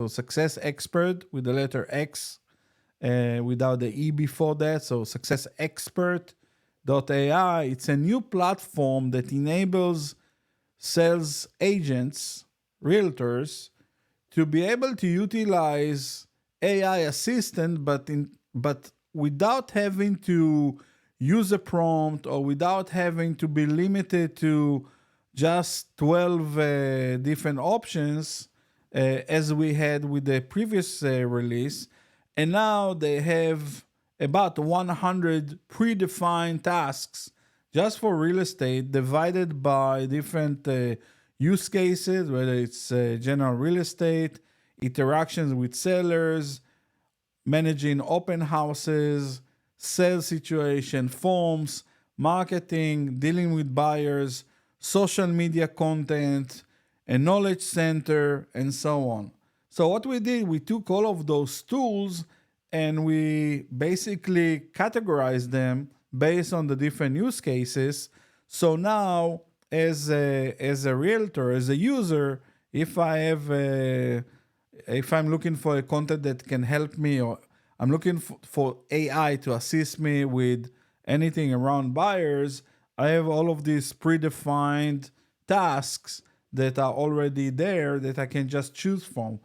So Success Expert with the letter X without the E before that. So SuccessExpert.ai. It's a new platform that enables sales agents, realtors, to be able to utilize AI assistant, but without having to use a prompt or without having to be limited to just 12 different options as we had with the previous release. And now they have about 100 predefined tasks just for real estate divided by different use cases, whether it's general real estate, interactions with sellers, managing open houses, sales situation, forms, marketing, dealing with buyers, social media content, a knowledge center, and so on. So what we did, we took all of those tools and we basically categorized them based on the different use cases. So now, as a realtor, as a user, if I have if I'm looking for a content that can help me, or I'm looking for AI to assist me with anything around buyers, I have all of these predefined tasks that are already there that I can just choose from.